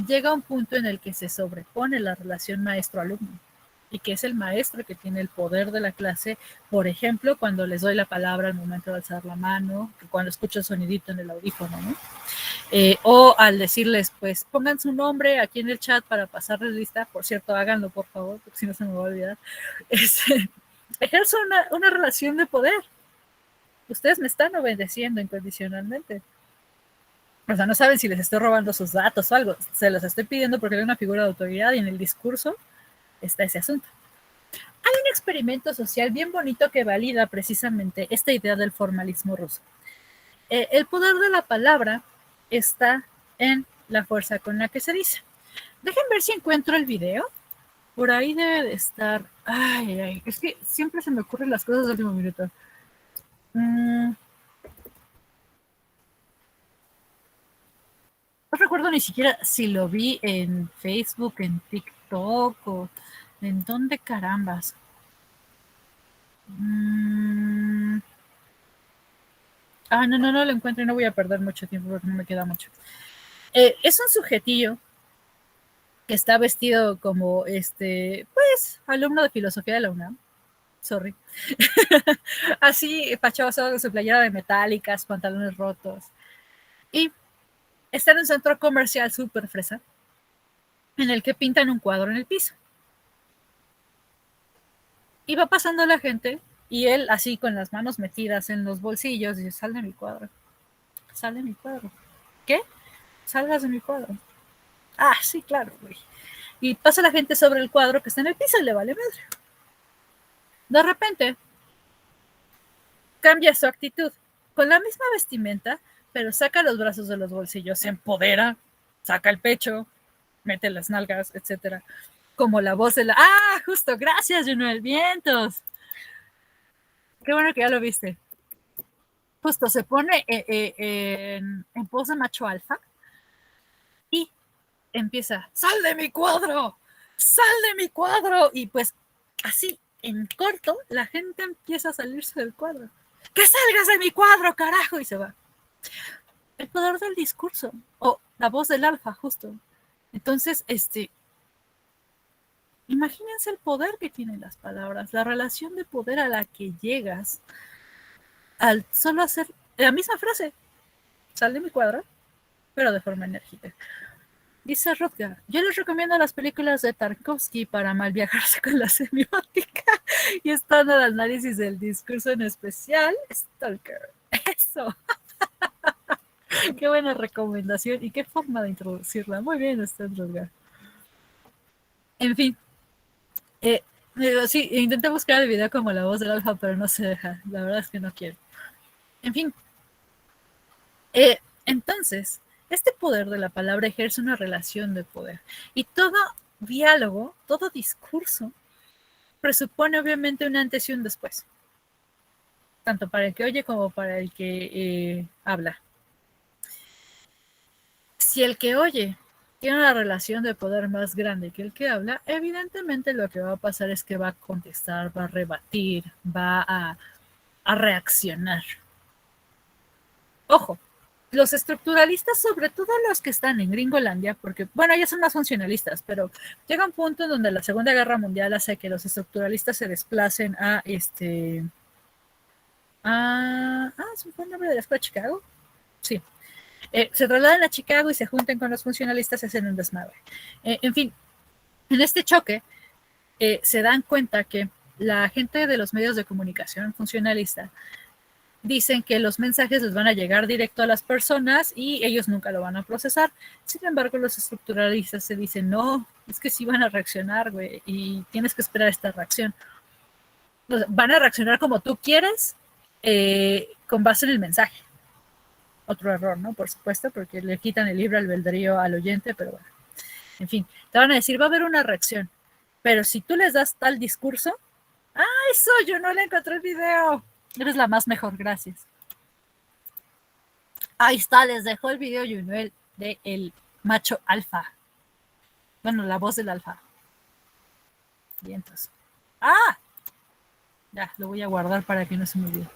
llega un punto en el que se sobrepone la relación maestro-alumno y que es el maestro que tiene el poder de la clase, por ejemplo, cuando les doy la palabra al momento de alzar la mano, cuando escucho el sonidito en el audífono, ¿no? O al decirles, pues pongan su nombre aquí en el chat para pasarles lista, por cierto, háganlo por favor, porque si no se me va a olvidar, ejerzo una relación de poder. Ustedes me están obedeciendo incondicionalmente. O sea, no saben si les estoy robando sus datos o algo. Se los estoy pidiendo porque hay una figura de autoridad y en el discurso está ese asunto. Hay un experimento social bien bonito que valida precisamente esta idea del formalismo ruso. El poder de la palabra está en la fuerza con la que se dice. Dejen ver si encuentro el video. Por ahí debe de estar. Ay, es que siempre se me ocurren las cosas de último minuto. No recuerdo ni siquiera si lo vi en Facebook, en TikTok o en dónde carambas. No lo encuentro y no voy a perder mucho tiempo porque no me queda mucho. Es un sujetillo que está vestido como pues, alumno de filosofía de la UNAM. Sorry. Así, pachoso, con su playera de metálicas, pantalones rotos. Y está en un centro comercial súper fresa, en el que pintan un cuadro en el piso. Y va pasando la gente, y él así con las manos metidas en los bolsillos, dice, sal de mi cuadro. Sal de mi cuadro. ¿Qué? Salgas de mi cuadro. Ah, sí, claro, güey. Y pasa la gente sobre el cuadro que está en el piso y le vale madre. De repente, cambia su actitud. Con la misma vestimenta, pero saca los brazos de los bolsillos, se empodera, saca el pecho, mete las nalgas, etc. Como la voz de la... ¡Ah, justo! ¡Gracias, Junuel Vientos! Qué bueno que ya lo viste. Justo se pone en pos de macho alfa y empieza, ¡sal de mi cuadro! ¡Sal de mi cuadro! Y pues así, en corto, la gente empieza a salirse del cuadro. ¡Que salgas de mi cuadro, carajo! Y se va. El poder del discurso, o la voz del alfa, justo. Entonces, imagínense el poder que tienen las palabras, la relación de poder a la que llegas al solo hacer la misma frase, sal de mi cuadro, pero de forma enérgica. Dice Rutger, yo les recomiendo las películas de Tarkovsky para mal viajarse con la semiótica y están al análisis del discurso, en especial Stalker. Eso. Qué buena recomendación y qué forma de introducirla. Muy bien, Rutger. En fin. Sí, intenté buscar el video como la voz del alfa, pero no se deja. La verdad es que no quiero. En fin. Entonces, este poder de la palabra ejerce una relación de poder. Y todo diálogo, todo discurso, presupone obviamente un antes y un después. Tanto para el que oye como para el que habla. Si el que oye tiene una relación de poder más grande que el que habla, evidentemente lo que va a pasar es que va a contestar, va a rebatir, va a reaccionar. Ojo, los estructuralistas, sobre todo los que están en Gringolandia, porque, bueno, ellos son más funcionalistas, pero llega un punto en donde la Segunda Guerra Mundial hace que los estructuralistas se desplacen ¿se me fue el nombre de la escuela de Chicago? Sí. Se trasladan a Chicago y se juntan con los funcionalistas y hacen un desmadre. En fin, en este choque se dan cuenta que la gente de los medios de comunicación funcionalista dicen que los mensajes les van a llegar directo a las personas y ellos nunca lo van a procesar. Sin embargo, los estructuralistas se dicen, no, es que sí van a reaccionar, güey, y tienes que esperar esta reacción. Van a reaccionar como tú quieres, con base en el mensaje. Otro error, ¿no? Por supuesto, porque le quitan el libre albedrío al oyente, pero bueno. En fin, te van a decir, va a haber una reacción. Pero si tú les das tal discurso, eso, yo no le encontré el video. Eres la más mejor, gracias. Ahí está, les dejo el video Yunuel de el macho alfa. Bueno, la voz del alfa. Vientos. ¡Ah! Ya, lo voy a guardar para que no se me olvide.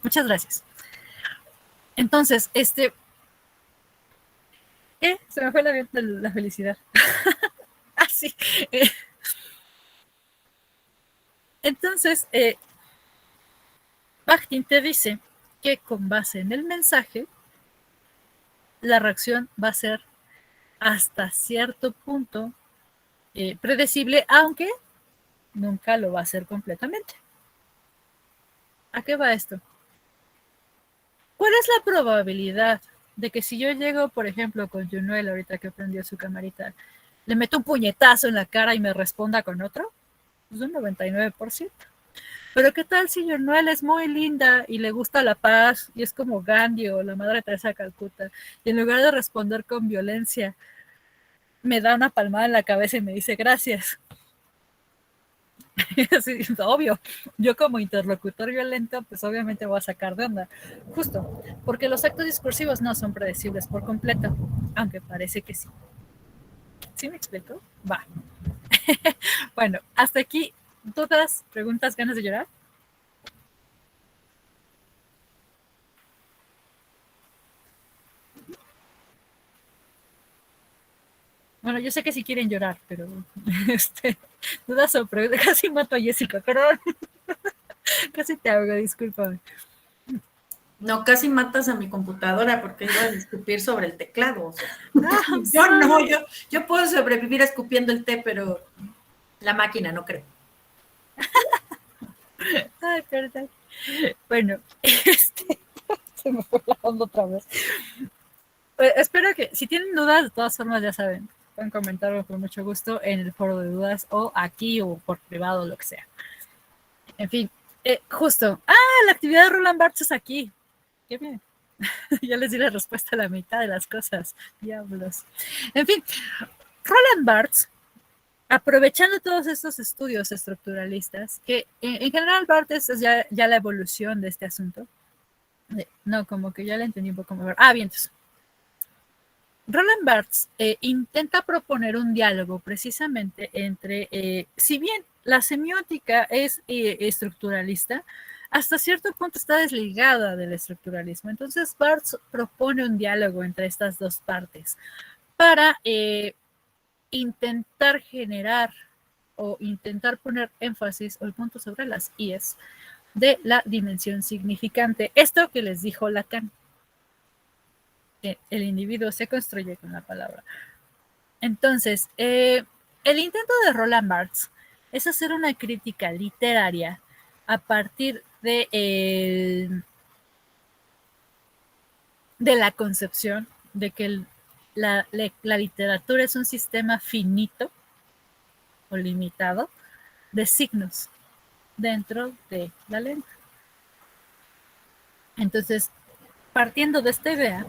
Muchas gracias. Entonces, se me fue la felicidad. Ah, sí. Entonces, Bakhtin te dice que con base en el mensaje, la reacción va a ser hasta cierto punto predecible, aunque nunca lo va a hacer completamente. ¿A qué va esto? ¿Cuál es la probabilidad de que si yo llego, por ejemplo, con Junuel, ahorita que prendió su camarita, le meto un puñetazo en la cara y me responda con otro? Pues un 99%. Pero ¿qué tal si Junuel es muy linda y le gusta la paz y es como Gandhi o la Madre Teresa de Calcuta y en lugar de responder con violencia, me da una palmada en la cabeza y me dice gracias? Así, obvio, yo como interlocutor violento, pues obviamente voy a sacar de onda, justo, porque los actos discursivos no son predecibles por completo, aunque parece que sí. ¿Sí me explico? Va. Bueno, hasta aquí, ¿dudas, preguntas, ganas de llorar? Bueno, yo sé que sí quieren llorar, pero dudas o preguntas, casi mato a Jessica, perdón. Casi te hago, discúlpame. No, casi matas a mi computadora porque iba a escupir sobre el teclado. O sea. Yo no, yo puedo sobrevivir escupiendo el té, pero la máquina no creo. Ay, perdón. Bueno, se me fue la onda otra vez. Espero que, si tienen dudas, de todas formas, ya saben, pueden comentarlo con mucho gusto en el foro de dudas o aquí o por privado, lo que sea. En fin, justo. La actividad de Roland Barthes es aquí. Qué bien. Ya les di la respuesta a la mitad de las cosas. Diablos. En fin, Roland Barthes, aprovechando todos estos estudios estructuralistas, que en general Barthes es ya la evolución de este asunto. No, como que ya la entendí un poco mejor. Bien, entonces. Roland Barthes intenta proponer un diálogo precisamente entre, si bien la semiótica es estructuralista, hasta cierto punto está desligada del estructuralismo. Entonces Barthes propone un diálogo entre estas dos partes para intentar generar o intentar poner énfasis o el punto sobre las IES de la dimensión significante. Esto que les dijo Lacan. El individuo se construye con la palabra. Entonces, el intento de Roland Barthes es hacer una crítica literaria a partir de la concepción de que la literatura es un sistema finito o limitado de signos dentro de la lengua. Entonces, partiendo de esta idea,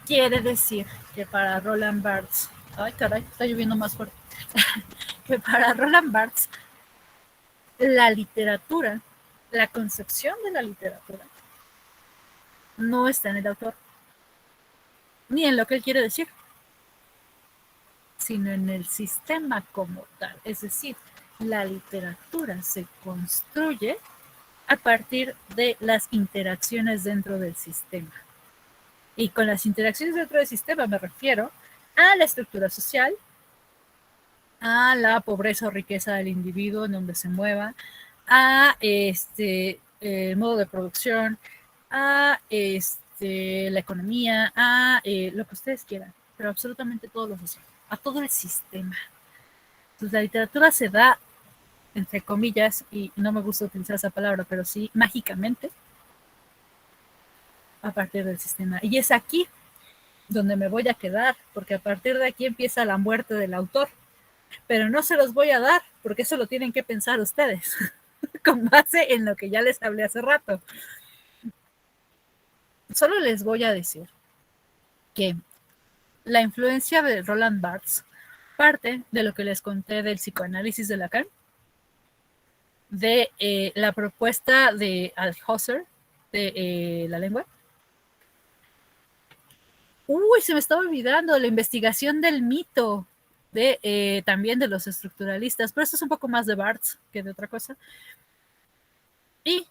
quiere decir que para Roland Barthes, ay caray, está lloviendo más fuerte, que para Roland Barthes la literatura, la concepción de la literatura, no está en el autor, ni en lo que él quiere decir, sino en el sistema como tal. Es decir, la literatura se construye a partir de las interacciones dentro del sistema. Y con las interacciones dentro del sistema me refiero a la estructura social, a la pobreza o riqueza del individuo en donde se mueva, a modo de producción, a la economía, a lo que ustedes quieran, pero absolutamente todo lo social, a todo el sistema. Entonces la literatura se da, entre comillas, y no me gusta utilizar esa palabra, pero sí mágicamente, a partir del sistema. Y es aquí donde me voy a quedar, porque a partir de aquí empieza la muerte del autor. Pero no se los voy a dar, porque eso lo tienen que pensar ustedes, con base en lo que ya les hablé hace rato. Solo les voy a decir que la influencia de Roland Barthes parte de lo que les conté del psicoanálisis de Lacan, de la propuesta de Althusser de la lengua. Uy, se me estaba olvidando la investigación del mito de también de los estructuralistas, pero esto es un poco más de Barthes que de otra cosa. Y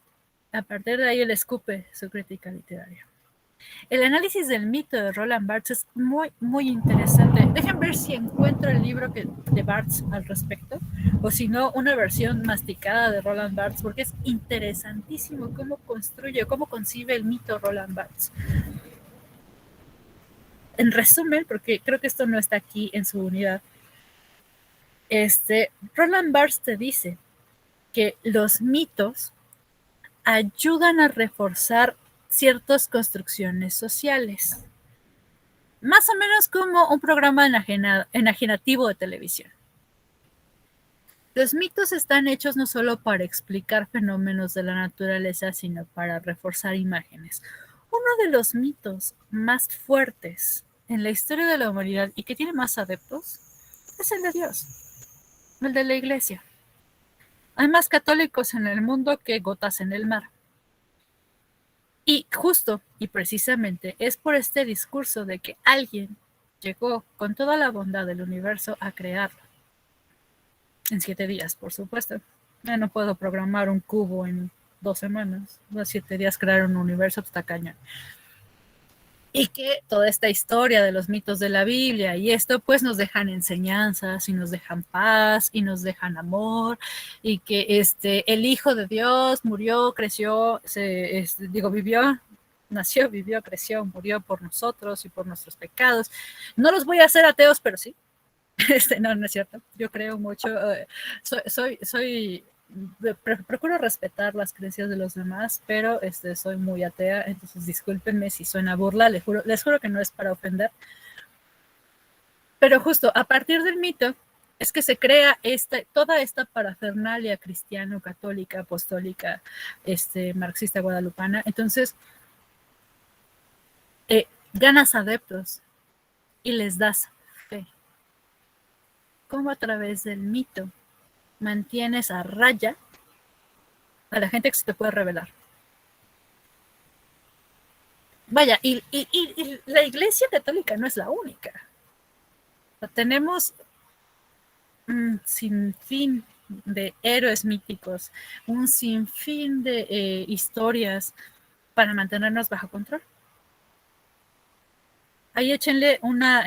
a partir de ahí él escupe su crítica literaria. El análisis del mito de Roland Barthes es muy, muy interesante. Dejen ver si encuentro el libro de Barthes al respecto, o si no, una versión masticada de Roland Barthes, porque es interesantísimo cómo construye, cómo concibe el mito Roland Barthes. En resumen, porque creo que esto no está aquí en su unidad, Roland Barthes te dice que los mitos ayudan a reforzar ciertas construcciones sociales, más o menos como un programa enajenativo de televisión. Los mitos están hechos no solo para explicar fenómenos de la naturaleza, sino para reforzar imágenes. Uno de los mitos más fuertes en la historia de la humanidad y que tiene más adeptos es el de Dios, el de la iglesia. Hay más católicos en el mundo que gotas en el mar. Y justo y precisamente es por este discurso de que alguien llegó con toda la bondad del universo a crearlo. En 7 días, por supuesto. Ya no puedo programar un cubo en 2 semanas. Los 7 días crear un universo está cañón. Y que toda esta historia de los mitos de la Biblia y esto pues nos dejan enseñanzas y nos dejan paz y nos dejan amor, y que el Hijo de Dios murió, creció, vivió, nació, vivió, creció, murió por nosotros y por nuestros pecados. No los voy a hacer ateos, pero sí. No es cierto. Yo creo mucho, procuro respetar las creencias de los demás, pero soy muy atea, entonces discúlpenme si suena burla, les juro que no es para ofender. Pero justo a partir del mito es que se crea toda esta parafernalia cristiano-católica, apostólica, marxista guadalupana. Entonces, ganas adeptos y les das fe. ¿Cómo a través del mito mantienes a raya a la gente que se te puede revelar? Vaya, y la Iglesia Católica no es la única. O sea, tenemos un sinfín de héroes míticos, un sinfín de historias para mantenernos bajo control. Ahí échense una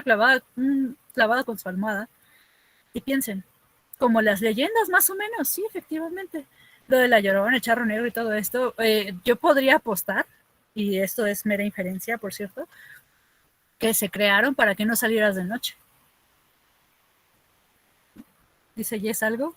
clavada con su almohada y piensen, como las leyendas más o menos, sí, efectivamente. Lo de la Llorona, el Charro Negro y todo esto, yo podría apostar, y esto es mera inferencia, por cierto, que se crearon para que no salieras de noche. ¿Dice Jess algo?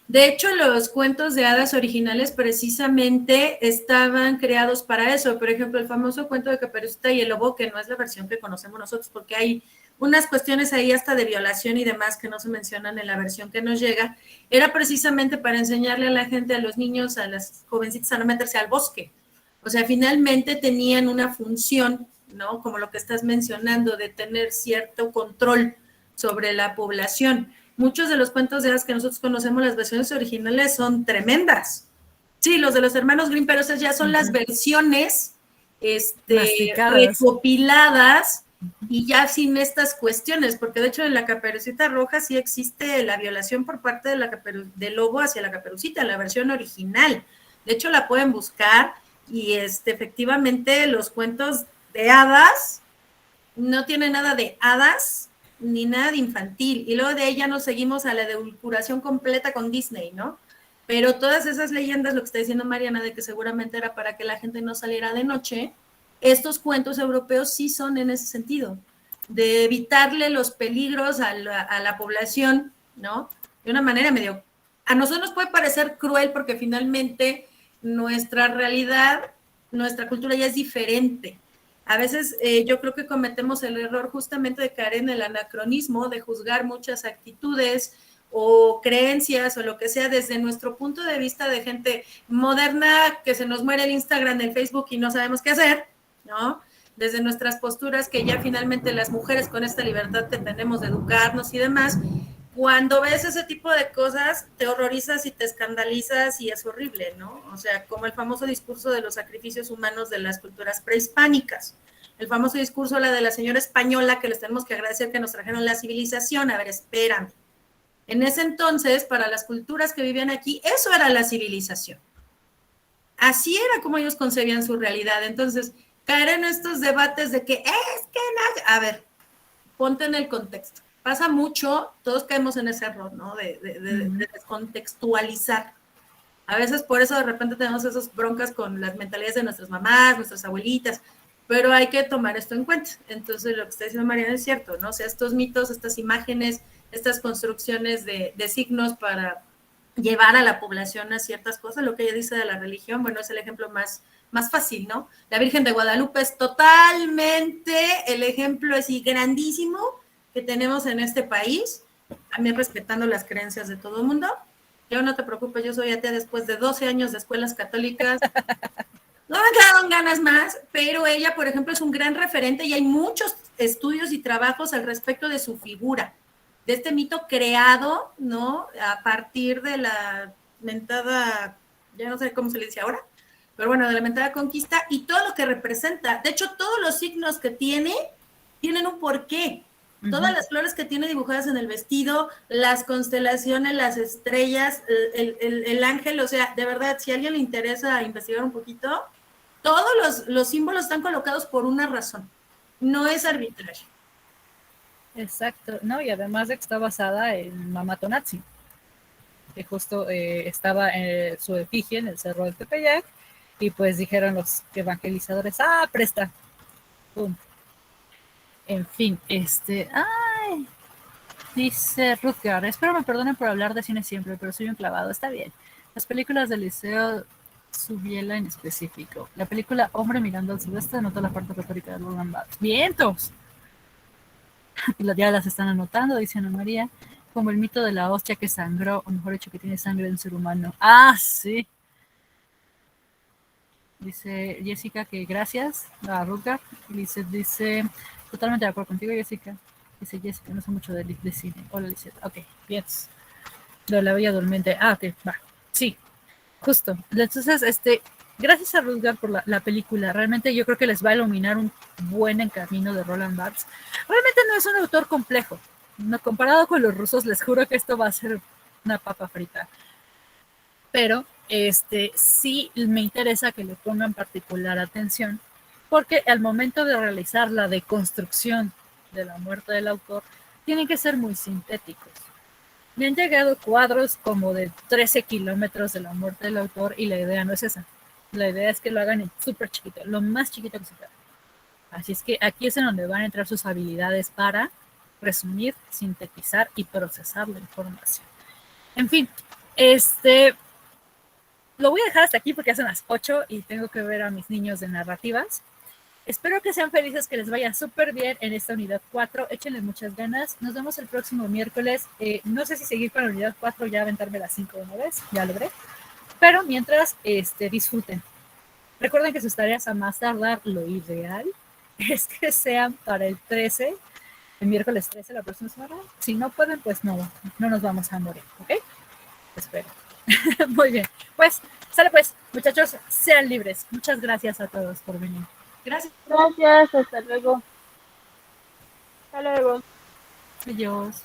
De hecho, los cuentos de hadas originales precisamente estaban creados para eso. Por ejemplo, el famoso cuento de Caperucita y el Lobo, que no es la versión que conocemos nosotros, porque hay unas cuestiones ahí hasta de violación y demás que no se mencionan en la versión que nos llega, era precisamente para enseñarle a la gente, a los niños, a las jovencitas a no meterse al bosque. O sea, finalmente tenían una función, ¿no? Como lo que estás mencionando, de tener cierto control sobre la población. Muchos de los cuentos de hadas que nosotros conocemos, las versiones originales, son tremendas. Sí, los de los hermanos Grimm, pero esas ya son las versiones recopiladas y ya sin estas cuestiones, porque de hecho en la Caperucita Roja sí existe la violación por parte del lobo hacia la Caperucita, la versión original. De hecho la pueden buscar y efectivamente los cuentos de hadas no tienen nada de hadas ni nada de infantil, y luego de ahí ya nos seguimos a la edulcuración completa con Disney, ¿no? Pero todas esas leyendas, lo que está diciendo Mariana, de que seguramente era para que la gente no saliera de noche, estos cuentos europeos sí son en ese sentido, de evitarle los peligros a la población, ¿no? De una manera medio... A nosotros nos puede parecer cruel porque finalmente nuestra realidad, nuestra cultura ya es diferente. A veces yo creo que cometemos el error justamente de caer en el anacronismo, de juzgar muchas actitudes o creencias o lo que sea desde nuestro punto de vista de gente moderna, que se nos muere el Instagram, el Facebook y no sabemos qué hacer, ¿no? Desde nuestras posturas que ya finalmente las mujeres con esta libertad que tenemos de educarnos y demás, cuando ves ese tipo de cosas, te horrorizas y te escandalizas y es horrible, ¿no? O sea, como el famoso discurso de los sacrificios humanos de las culturas prehispánicas. El famoso discurso la de la señora española que les tenemos que agradecer que nos trajeron la civilización. A ver, espérame. En ese entonces, para las culturas que vivían aquí, eso era la civilización. Así era como ellos concebían su realidad. Entonces, caer en estos debates de que es que no... A ver, ponte en el contexto. Pasa mucho, todos caemos en ese error, ¿no? De descontextualizar. A veces por eso de repente tenemos esas broncas con las mentalidades de nuestras mamás, nuestras abuelitas, pero hay que tomar esto en cuenta. Entonces, lo que está diciendo Mariana es cierto, ¿no? O sea, estos mitos, estas imágenes, estas construcciones de signos para llevar a la población a ciertas cosas, lo que ella dice de la religión, bueno, es el ejemplo más fácil, ¿no? La Virgen de Guadalupe es totalmente el ejemplo así grandísimo que tenemos en este país, también respetando las creencias de todo el mundo. Yo no te preocupes, yo soy atea después de 12 años de escuelas católicas. No me quedaron ganas más, pero ella, por ejemplo, es un gran referente y hay muchos estudios y trabajos al respecto de su figura, de este mito creado, ¿no? A partir de la mentada, ya no sé cómo se le dice ahora, pero bueno, de la mentada conquista y todo lo que representa. De hecho, todos los signos que tiene, tienen un porqué. Todas las flores que tiene dibujadas en el vestido, las constelaciones, las estrellas, el ángel, o sea, de verdad, si a alguien le interesa investigar un poquito, todos los símbolos están colocados por una razón, no es arbitrario. Exacto, no, y además de que está basada en Mamatonatzi, que justo estaba en su efigie en el cerro del Tepeyac, y pues dijeron los evangelizadores, presta, pum. En fin, ay, dice Rutger, espero me perdonen por hablar de cine siempre, pero soy un clavado, está bien. Las películas del Liceo Subiela en específico. La película Hombre mirando al sudeste denota la parte retórica de Roland Barthes. ¡Vientos! Ya las están anotando, dice Ana María, como el mito de la hostia que sangró, o mejor dicho, que tiene sangre de un ser humano. Sí. Dice Jessica que gracias a Rutger. Dice, totalmente de acuerdo contigo, Jessica. Dice Jessica, no sé mucho de cine. Hola, Lizeth. Ok, bien. De la Bella Durmiente. Ok, va. Sí, justo. Entonces, gracias a Rutger por la película. Realmente yo creo que les va a iluminar un buen camino de Roland Barthes. Realmente no es un autor complejo. No, comparado con los rusos, les juro que esto va a ser una papa frita. Pero sí me interesa que le pongan particular atención, porque al momento de realizar la deconstrucción de la muerte del autor, tienen que ser muy sintéticos. Me han llegado cuadros como de 13 kilómetros de la muerte del autor y la idea no es esa. La idea es que lo hagan súper chiquito, lo más chiquito que se pueda. Así es que aquí es en donde van a entrar sus habilidades para resumir, sintetizar y procesar la información. En fin, lo voy a dejar hasta aquí porque son las 8 y tengo que ver a mis niños de narrativas. Espero que sean felices, que les vaya súper bien en esta unidad 4. Échenle muchas ganas. Nos vemos el próximo miércoles. No sé si seguir con la unidad 4 ya aventarme las 5 de una vez. Ya lo veré. Pero mientras, disfruten. Recuerden que sus tareas a más tardar, lo ideal es que sean para el 13, el miércoles 13, la próxima semana. Si no pueden, pues no nos vamos a morir, ¿ok? Espero. Muy bien. Pues, sale pues, muchachos, sean libres. Muchas gracias a todos por venir. Gracias. Gracias, hasta luego. Hasta luego. Adiós.